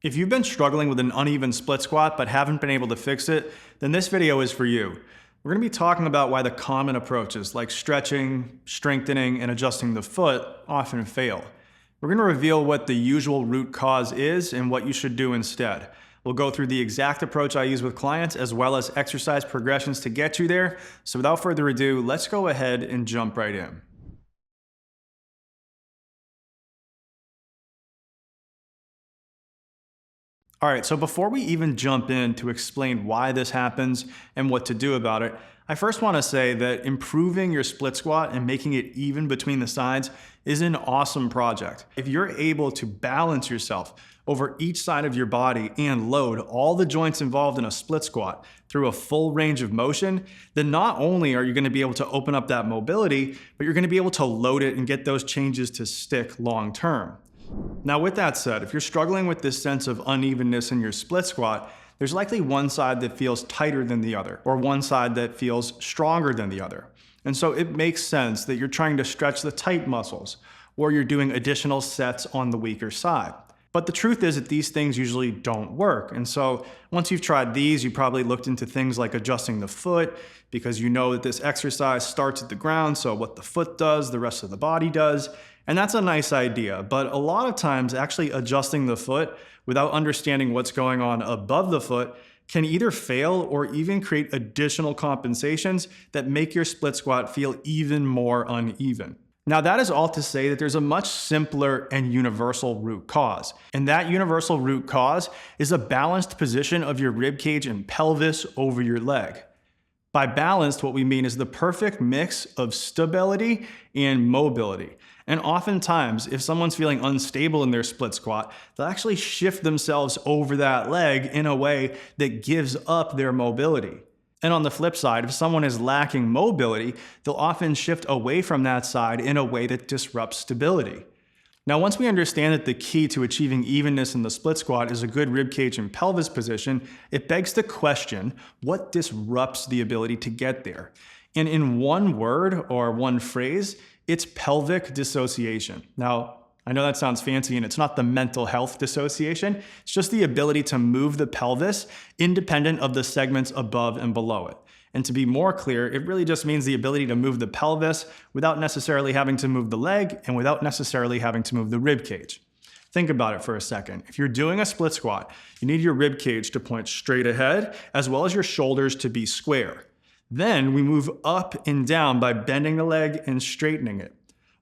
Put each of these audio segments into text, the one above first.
If you've been struggling with an uneven split squat but haven't been able to fix it, then this video is for you. We're going to be talking about why the common approaches like stretching, strengthening, and adjusting the foot often fail. We're going to reveal what the usual root cause is and what you should do instead. We'll go through the exact approach I use with clients as well as exercise progressions to get you there. So without further ado, let's go ahead and jump right in. All right, so before we even jump in to explain why this happens and what to do about it, I first want to say that improving your split squat and making it even between the sides is an awesome project. If you're able to balance yourself over each side of your body and load all the joints involved in a split squat through a full range of motion, then not only are you going to be able to open up that mobility, but you're going to be able to load it and get those changes to stick long term. Now, with that said, if you're struggling with this sense of unevenness in your split squat, there's likely one side that feels tighter than the other, or one side that feels stronger than the other. And so it makes sense that you're trying to stretch the tight muscles, or you're doing additional sets on the weaker side. But the truth is that these things usually don't work. And so once you've tried these, you probably looked into things like adjusting the foot, because you know that this exercise starts at the ground, so what the foot does, the rest of the body does. And that's a nice idea, but a lot of times actually adjusting the foot without understanding what's going on above the foot can either fail or even create additional compensations that make your split squat feel even more uneven. Now, that is all to say that there's a much simpler and universal root cause. And that universal root cause is a balanced position of your rib cage and pelvis over your leg. By balanced, what we mean is the perfect mix of stability and mobility. And oftentimes, if someone's feeling unstable in their split squat, they'll actually shift themselves over that leg in a way that gives up their mobility. And on the flip side, if someone is lacking mobility, they'll often shift away from that side in a way that disrupts stability. Now, once we understand that the key to achieving evenness in the split squat is a good ribcage and pelvis position, it begs the question, what disrupts the ability to get there? And in one word or one phrase, it's pelvic dissociation. Now, I know that sounds fancy and it's not the mental health dissociation, it's just the ability to move the pelvis independent of the segments above and below it. And to be more clear, it really just means the ability to move the pelvis without necessarily having to move the leg and without necessarily having to move the rib cage. Think about it for a second. If you're doing a split squat, you need your rib cage to point straight ahead as well as your shoulders to be square. Then we move up and down by bending the leg and straightening it.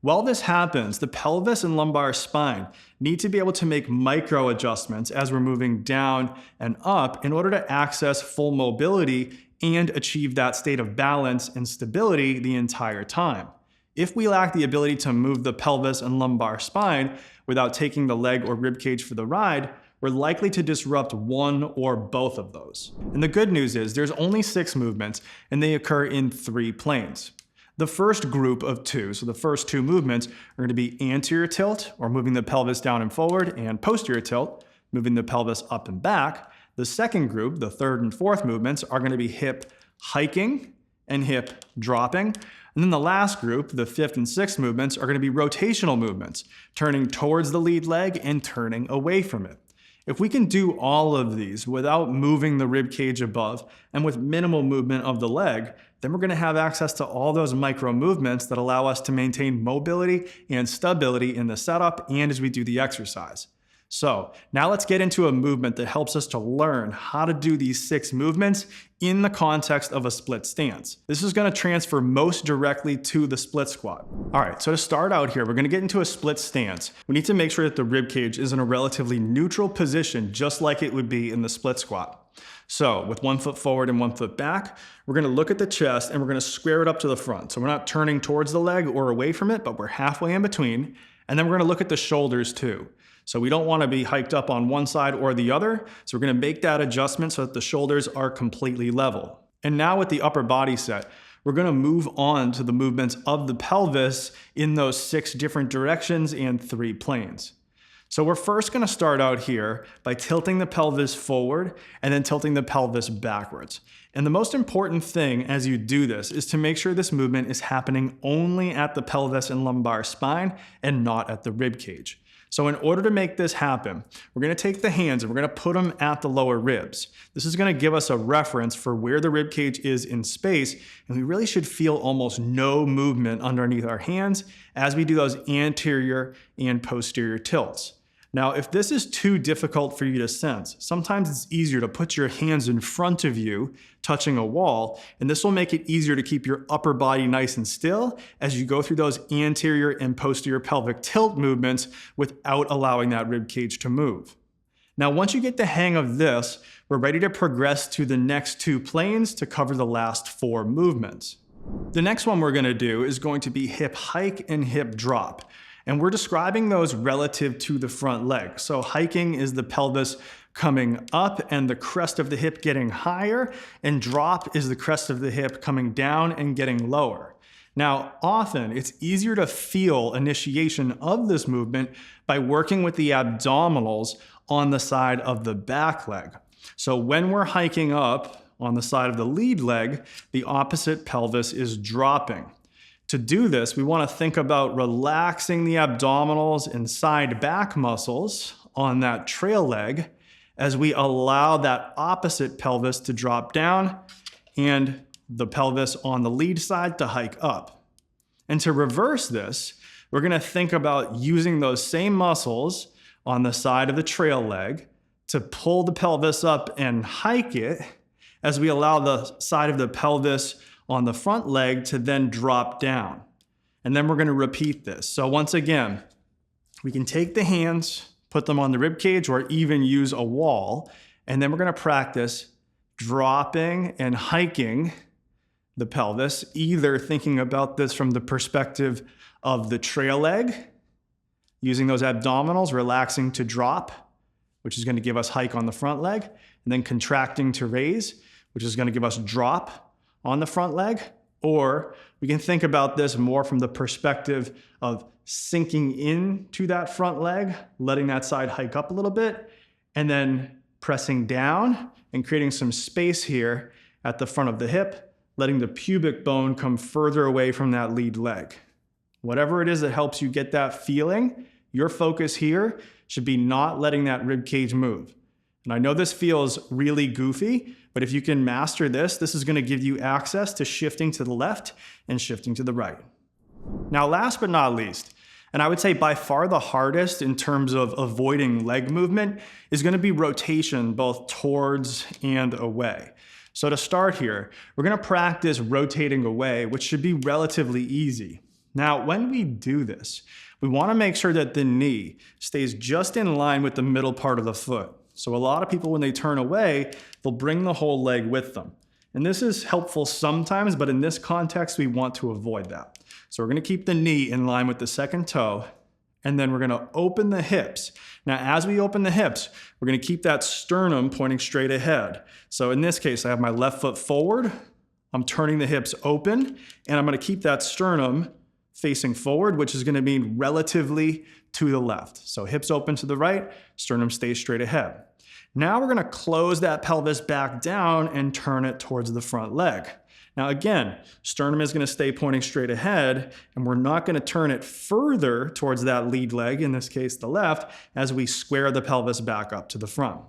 While this happens, the pelvis and lumbar spine need to be able to make micro adjustments as we're moving down and up in order to access full mobility and achieve that state of balance and stability the entire time. If we lack the ability to move the pelvis and lumbar spine without taking the leg or rib cage for the ride, we're likely to disrupt one or both of those. And the good news is there's only 6 movements and they occur in 3 planes. The first group of 2, so the first 2 movements are going to be anterior tilt, or moving the pelvis down and forward, and posterior tilt, moving the pelvis up and back. The second group, the third and fourth movements, are going to be hip hiking and hip dropping. And then the last group, the 5th and 6th movements, are going to be rotational movements, turning towards the lead leg and turning away from it. If we can do all of these without moving the rib cage above and with minimal movement of the leg, then we're going to have access to all those micro movements that allow us to maintain mobility and stability in the setup and as we do the exercise. So now let's get into a movement that helps us to learn how to do these 6 movements in the context of a split stance. This is going to transfer most directly to the split squat. All right, so to start out here, we're going to get into a split stance. We need to make sure that the rib cage is in a relatively neutral position, just like it would be in the split squat. So with 1 foot forward and 1 foot back, we're going to look at the chest and we're going to square it up to the front. So we're not turning towards the leg or away from it, but we're halfway in between. And then we're going to look at the shoulders too. So we don't want to be hiked up on one side or the other. So we're going to make that adjustment so that the shoulders are completely level. And now with the upper body set, we're going to move on to the movements of the pelvis in those 6 different directions and 3 planes. So we're first going to start out here by tilting the pelvis forward and then tilting the pelvis backwards. And the most important thing as you do this is to make sure this movement is happening only at the pelvis and lumbar spine and not at the rib cage. So in order to make this happen, we're going to take the hands and we're going to put them at the lower ribs. This is going to give us a reference for where the rib cage is in space, and we really should feel almost no movement underneath our hands as we do those anterior and posterior tilts. Now, if this is too difficult for you to sense, sometimes it's easier to put your hands in front of you, touching a wall, and this will make it easier to keep your upper body nice and still as you go through those anterior and posterior pelvic tilt movements without allowing that rib cage to move. Now, once you get the hang of this, we're ready to progress to the next two planes to cover the last four movements. The next one we're going to do is going to be hip hike and hip drop. And we're describing those relative to the front leg. So hiking is the pelvis coming up and the crest of the hip getting higher, and drop is the crest of the hip coming down and getting lower. Now, often it's easier to feel initiation of this movement by working with the abdominals on the side of the back leg. So when we're hiking up on the side of the lead leg, the opposite pelvis is dropping. To do this, we want to think about relaxing the abdominals and side back muscles on that trail leg as we allow that opposite pelvis to drop down and the pelvis on the lead side to hike up. And to reverse this, we're going to think about using those same muscles on the side of the trail leg to pull the pelvis up and hike it as we allow the side of the pelvis on the front leg to then drop down. And then we're going to repeat this. So once again, we can take the hands, put them on the rib cage, or even use a wall, and then we're going to practice dropping and hiking the pelvis, either thinking about this from the perspective of the trail leg, using those abdominals, relaxing to drop, which is going to give us hike on the front leg, and then contracting to raise, which is going to give us drop on the front leg. Or we can think about this more from the perspective of sinking into that front leg, letting that side hike up a little bit, and then pressing down and creating some space here at the front of the hip, letting the pubic bone come further away from that lead leg. Whatever it is that helps you get that feeling, your focus here should be not letting that rib cage move. And I know this feels really goofy, but if you can master this, this is going to give you access to shifting to the left and shifting to the right. Now, last but not least, and I would say by far the hardest in terms of avoiding leg movement, is going to be rotation both towards and away. So to start here, we're going to practice rotating away, which should be relatively easy. Now, when we do this, we want to make sure that the knee stays just in line with the middle part of the foot. So a lot of people, when they turn away, they'll bring the whole leg with them. And this is helpful sometimes, but in this context, we want to avoid that. So we're going to keep the knee in line with the second toe, and then we're going to open the hips. Now, as we open the hips, we're going to keep that sternum pointing straight ahead. So in this case, I have my left foot forward, I'm turning the hips open, and I'm going to keep that sternum facing forward, which is going to mean relatively to the left. So hips open to the right, sternum stays straight ahead. Now we're going to close that pelvis back down and turn it towards the front leg. Now again, sternum is going to stay pointing straight ahead, and we're not going to turn it further towards that lead leg, in this case the left, as we square the pelvis back up to the front.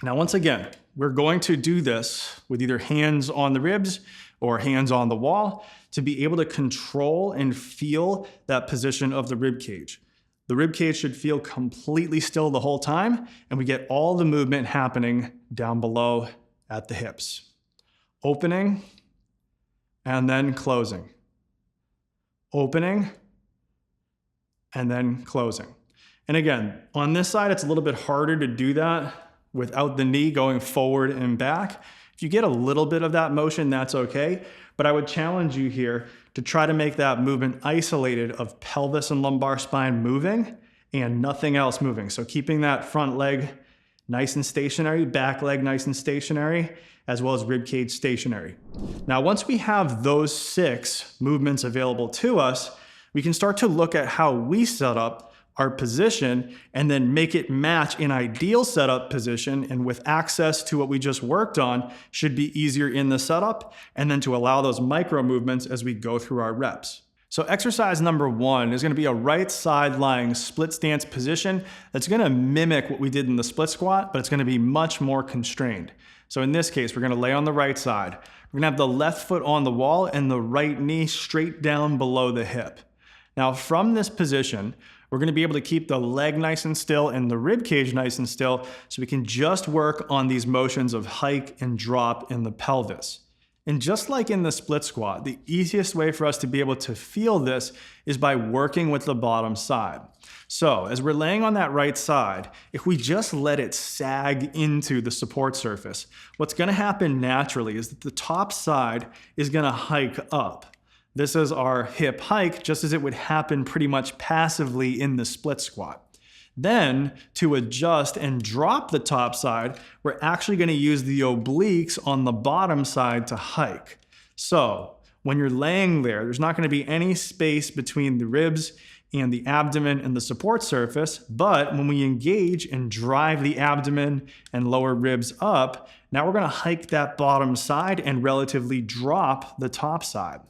Now once again, we're going to do this with either hands on the ribs or hands on the wall to be able to control and feel that position of the rib cage. The rib cage should feel completely still the whole time, and we get all the movement happening down below at the hips. Opening and then closing. Opening and then closing. And again, on this side, it's a little bit harder to do that without the knee going forward and back. If you get a little bit of that motion, that's okay. But I would challenge you here to try to make that movement isolated of pelvis and lumbar spine moving and nothing else moving. So keeping that front leg nice and stationary, back leg nice and stationary, as well as rib cage stationary. Now, once we have those 6 movements available to us, we can start to look at how we set up our position and then make it match an ideal setup position, and with access to what we just worked on, should be easier in the setup, and then to allow those micro movements as we go through our reps. So exercise number 1 is going to be a right side lying split stance position that's going to mimic what we did in the split squat, but it's going to be much more constrained. So in this case, we're going to lay on the right side. We're going to have the left foot on the wall and the right knee straight down below the hip. Now from this position, we're going to be able to keep the leg nice and still and the rib cage nice and still, so we can just work on these motions of hike and drop in the pelvis. And just like in the split squat, the easiest way for us to be able to feel this is by working with the bottom side. So as we're laying on that right side, if we just let it sag into the support surface, what's going to happen naturally is that the top side is going to hike up. This is our hip hike, just as it would happen pretty much passively in the split squat. Then, to adjust and drop the top side, we're actually going to use the obliques on the bottom side to hike. So, when you're laying there, there's not going to be any space between the ribs and the abdomen and the support surface, but when we engage and drive the abdomen and lower ribs up, now we're going to hike that bottom side and relatively drop the top side.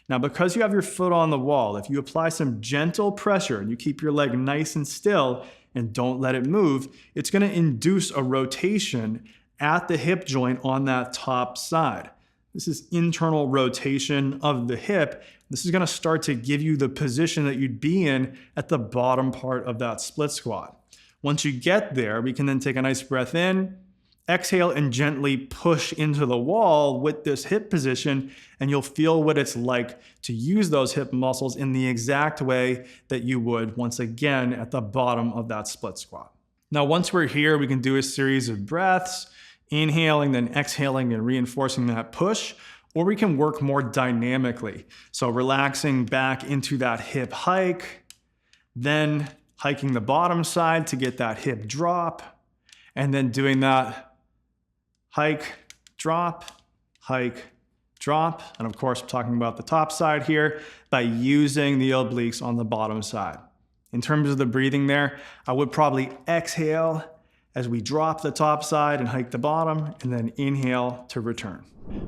Now, because you have your foot on the wall, if you apply some gentle pressure and you keep your leg nice and still and don't let it move, it's going to induce a rotation at the hip joint on that top side. This is internal rotation of the hip. This is going to start to give you the position that you'd be in at the bottom part of that split squat. Once you get there, we can then take a nice breath in, exhale, and gently push into the wall with this hip position, and you'll feel what it's like to use those hip muscles in the exact way that you would, once again, at the bottom of that split squat. Now, once we're here, we can do a series of breaths, inhaling, then exhaling and reinforcing that push, or we can work more dynamically. So relaxing back into that hip hike, then hiking the bottom side to get that hip drop, and then doing that hike, drop, and of course, I'm talking about the top side here by using the obliques on the bottom side. In terms of the breathing there, I would probably exhale as we drop the top side and hike the bottom, and then inhale to return.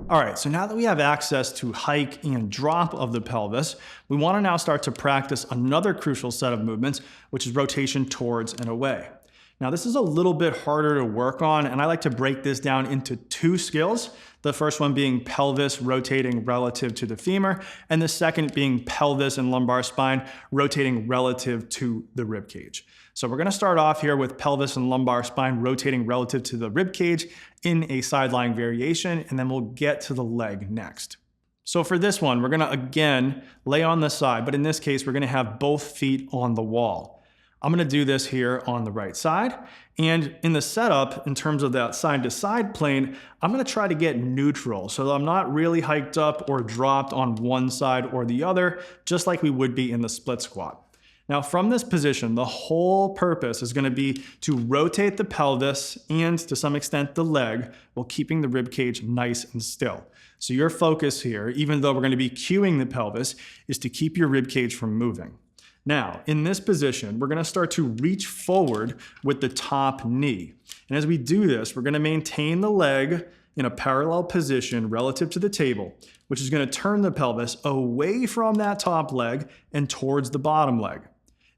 All right, so now that we have access to hike and drop of the pelvis, we want to now start to practice another crucial set of movements, which is rotation towards and away. Now, this is a little bit harder to work on, and I like to break this down into 2 skills. The first one being pelvis rotating relative to the femur, and the second being pelvis and lumbar spine rotating relative to the rib cage. So we're going to start off here with pelvis and lumbar spine rotating relative to the rib cage in a side lying variation, and then we'll get to the leg next. So for this one, we're going to again lay on the side, but in this case, we're going to have both feet on the wall. I'm going to do this here on the right side. And in the setup, in terms of that side-to-side plane, I'm going to try to get neutral so that I'm not really hiked up or dropped on one side or the other, just like we would be in the split squat. Now, from this position, the whole purpose is going to be to rotate the pelvis and, to some extent, the leg while keeping the rib cage nice and still. So your focus here, even though we're going to be cueing the pelvis, is to keep your rib cage from moving. Now, in this position, we're going to start to reach forward with the top knee. And as we do this, we're going to maintain the leg in a parallel position relative to the table, which is going to turn the pelvis away from that top leg and towards the bottom leg.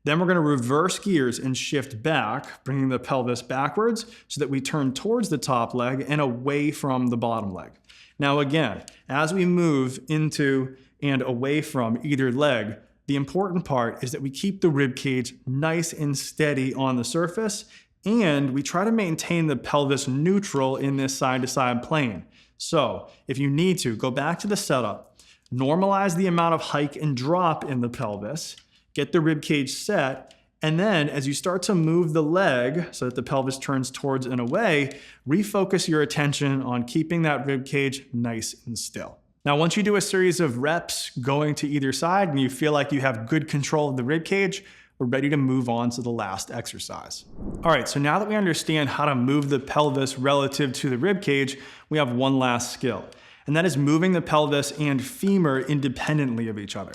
Then we're going to reverse gears and shift back, bringing the pelvis backwards so that we turn towards the top leg and away from the bottom leg. Now again, as we move into and away from either leg, the important part is that we keep the rib cage nice and steady on the surface, and we try to maintain the pelvis neutral in this side-to-side plane. So if you need to, go back to the setup, normalize the amount of hike and drop in the pelvis, get the rib cage set, and then as you start to move the leg so that the pelvis turns towards and away, refocus your attention on keeping that rib cage nice and still. Now, once you do a series of reps going to either side and you feel like you have good control of the rib cage, we're ready to move on to the last exercise. All right, so now that we understand how to move the pelvis relative to the rib cage, we have one last skill, and that is moving the pelvis and femur independently of each other.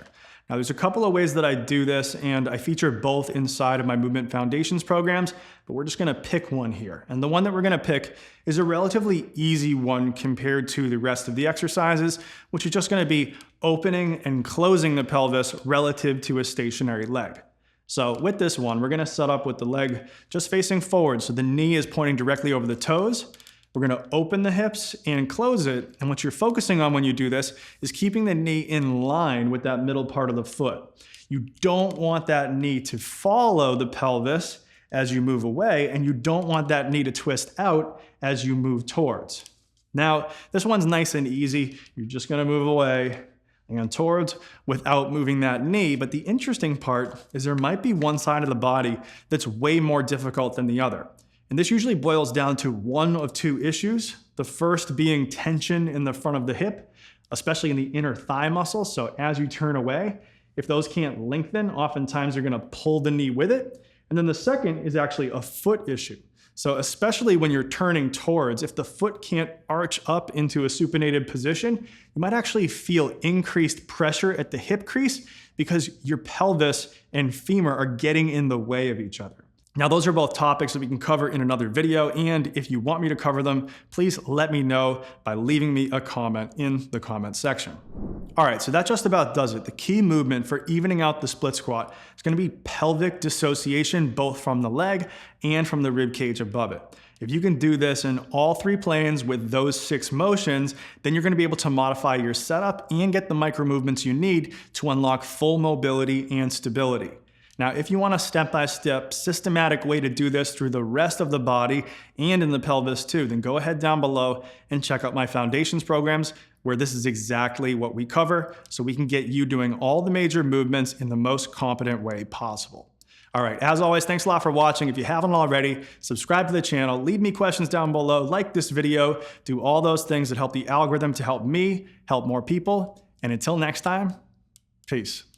Now, there's a couple of ways that I do this, and I feature both inside of my movement foundations programs, but we're just gonna pick one here. And the one that we're gonna pick is a relatively easy one compared to the rest of the exercises, which is just gonna be opening and closing the pelvis relative to a stationary leg. So with this one, we're gonna set up with the leg just facing forward, so the knee is pointing directly over the toes. We're gonna open the hips and close it. And what you're focusing on when you do this is keeping the knee in line with that middle part of the foot. You don't want that knee to follow the pelvis as you move away, and you don't want that knee to twist out as you move towards. Now, this one's nice and easy. You're just gonna move away and towards without moving that knee. But the interesting part is there might be one side of the body that's way more difficult than the other. And this usually boils down to one of two issues. The first being tension in the front of the hip, especially in the inner thigh muscles. So as you turn away, if those can't lengthen, oftentimes you're gonna pull the knee with it. And then the second is actually a foot issue. So especially when you're turning towards, if the foot can't arch up into a supinated position, you might actually feel increased pressure at the hip crease because your pelvis and femur are getting in the way of each other. Now, those are both topics that we can cover in another video, and if you want me to cover them, please let me know by leaving me a comment in the comment section. All right, so that just about does it. The key movement for evening out the split squat is gonna be pelvic dissociation, both from the leg and from the rib cage above it. If you can do this in all three planes with those 6 motions, then you're gonna be able to modify your setup and get the micro movements you need to unlock full mobility and stability. Now, if you want a step-by-step systematic way to do this through the rest of the body and in the pelvis too, then go ahead down below and check out my foundations programs where this is exactly what we cover so we can get you doing all the major movements in the most competent way possible. All right, as always, thanks a lot for watching. If you haven't already, subscribe to the channel, leave me questions down below, like this video, do all those things that help the algorithm to help me, help more people. And until next time, peace.